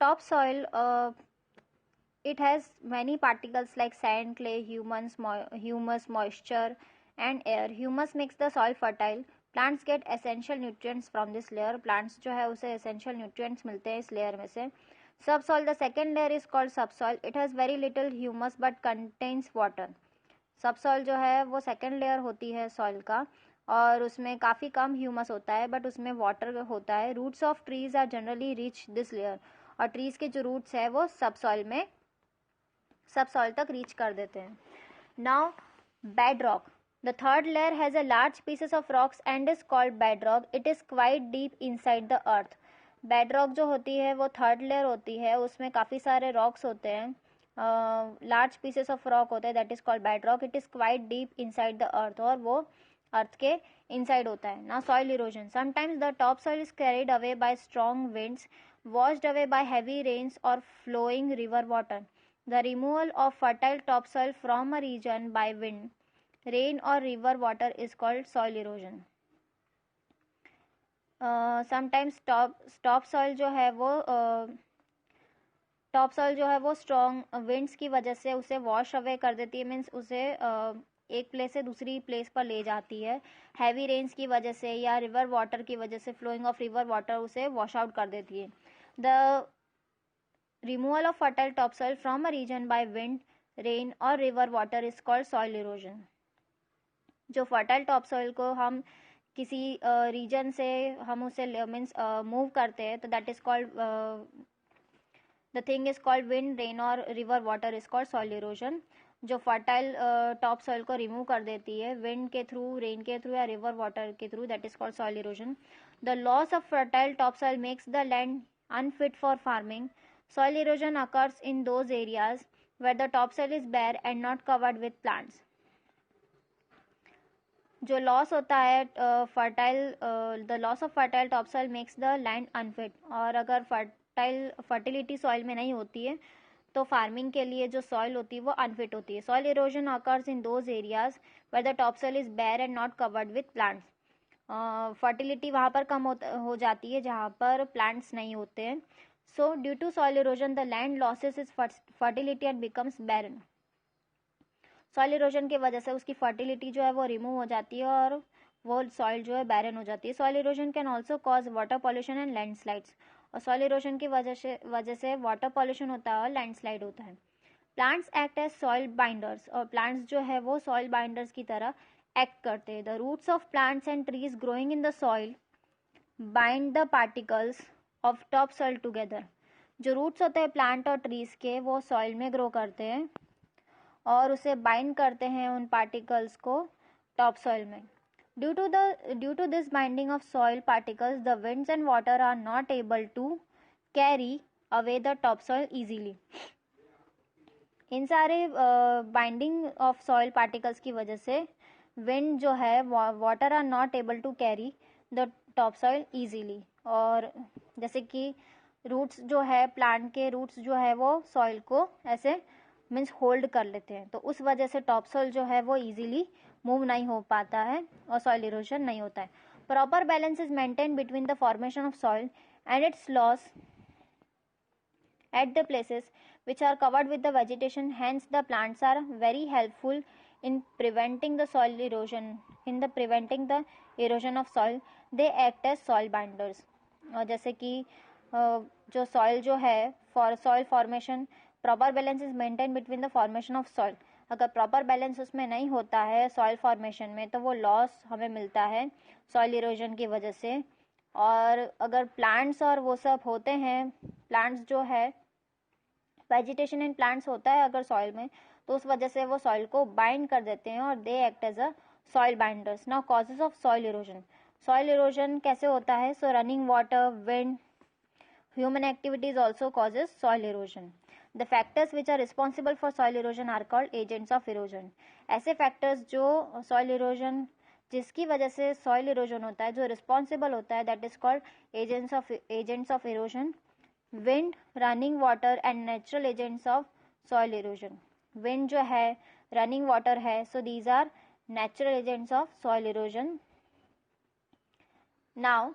topsoil, it has many particles like sand, clay, humus, moisture, and air. Humus makes the soil fertile. Plants get essential nutrients from this layer. Plants जो है उसे essential nutrients मिलते हैं इस layer में से. Subsoil, the second layer is called subsoil. It has very little humus but contains water. Subsoil जो है वो सेकेंड लेयर होती है सॉइल का और उसमें काफ़ी कम ह्यूमस होता है बट उसमें वाटर होता है. Roots of trees are generally reach this layer, और ट्रीज के जो रूट्स है वो सबसॉइल तक रीच कर देते हैं. Now bed rock, the third layer has a large pieces of rocks and is called bed rock. It is quite deep inside the earth. Bed rock जो होती है वो थर्ड लेयर होती है, उसमें काफ़ी सारे रॉक्स होते हैं, लार्ज पीसेस ऑफ रॉक होते हैं, that is called bed rock. It is quite deep inside the earth, और वो अर्थ के इनसाइड होता है. Now soil erosion, sometimes the top soil is carried away by strong winds, washed away by heavy rains or flowing river water. The removal of fertile topsoil from a region by wind, rain or river water is called soil erosion. Sometimes topsoil जो है वो topsoil जो है वो strong winds की वजह से उसे वॉश अवे कर देती है, मीन्स उसे एक प्लेस से दूसरी प्लेस पर ले जाती है. हैवी रेन्स की वजह से या रिवर वाटर की वजह से, फ्लोइंग ऑफ रिवर वाटर उसे वॉश आउट कर देती है. The removal of fertile topsoil from a region by wind, rain और river water is called soil erosion. जो फर्टाइल टॉपसॉइल को हम किसी रीजन से हम उसे मीन्स मूव करते हैं तो that is called the thing is called wind, rain और river water is called soil erosion. जो फर्टाइल टॉप सॉइल को रिमूव कर देती है विंड के थ्रू, रेन के थ्रू या रिवर वाटर के through, that is called soil erosion. The loss of fertile top soil makes the land unfit for farming. Soil erosion occurs in those areas where the top soil is bare and not covered with plants. जो loss होता है the loss of fertile top soil makes the land unfit, और अगर fertility soil में नहीं होती है तो फार्मिंग के लिए जो सॉइल होती है वो अनफिट होती है. Soil erosion occurs in those areas where the top soil is bare and not covered with plants. Fertility वहाँ पर कम हो जाती है जहाँ पर प्लांट्स नहीं होते हैं. So due to soil erosion the land losses is fertility and becomes barren. Soil erosion की वजह से उसकी फर्टिलिटी जो है वो रिमूव हो जाती है और वो सॉइल जो है बैरन हो जाती है. Soil erosion can also cause water pollution and landslides, और सॉइल इरोजन की वजह से वाटर पॉल्यूशन होता है और लैंडस्लाइड होता है. Plants act as soil binders, और प्लांट्स जो है वो सॉइल बाइंडर्स की तरह एक्ट करते हैं. The roots of plants and trees growing in the soil bind the particles of top soil together. जो रूट्स होते हैं प्लांट और ट्रीज के वो सॉइल में ग्रो करते हैं और उसे बाइंड करते हैं उन पार्टिकल्स को टॉप सॉइल में. Due to this binding of soil particles, the winds and water are not able to carry away the topsoil easily. इन सारे बाइंडिंग ऑफ सॉइल पार्टिकल्स की वजह से विंड जो है water are not able to carry the topsoil easily, और जैसे कि roots जो है प्लांट के रूट्स जो है वो सॉइल को ऐसे मीन्स होल्ड कर लेते हैं, तो उस वजह से टॉपसॉइल जो है वो इजीली मूव नहीं हो पाता है और सॉइल इरोजन नहीं होता है. Proper balance is maintain between the formation of soil and it's loss at the places which are covered with the vegetation. Hence the plants are very helpful in preventing the soil erosion. Preventing the erosion of soil, they act as soil binders. और जैसे कि जो soil जो है for soil formation, proper balance is maintain between the formation of soil. अगर proper balance उसमें नहीं होता है सॉइल फॉर्मेशन में तो वो लॉस हमें मिलता है सॉइल इरोजन की वजह से. और अगर प्लांट्स और वो सब होते हैं, प्लांट्स जो है वेजिटेशन एंड प्लांट्स होता है अगर सॉइल में, तो उस वजह से वो सॉइल को बाइंड कर देते हैं और they act as a soil binders. Now causes of soil erosion. Soil erosion कैसे होता है? So running water, wind, human activities also causes soil erosion. The factors which are responsible for soil erosion are called agents of erosion. ऐसे factors जो soil erosion जिसकी वजह से soil erosion होता है, जो रिस्पॉन्सिबल होता है, that is called agents of erosion. Wind, running water and natural agents of soil erosion. Wind जो है, रनिंग वाटर है, so these are natural agents of soil erosion. Now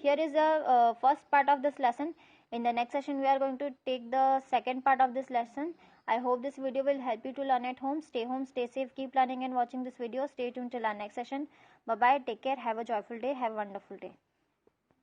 here is the first part of this lesson. In the next session we are going to take the second part of this lesson. I hope this video will help you to learn at home. Stay safe, keep learning and watching this video. Stay tuned till our next session. Bye bye, take care, have a joyful day, have a wonderful day.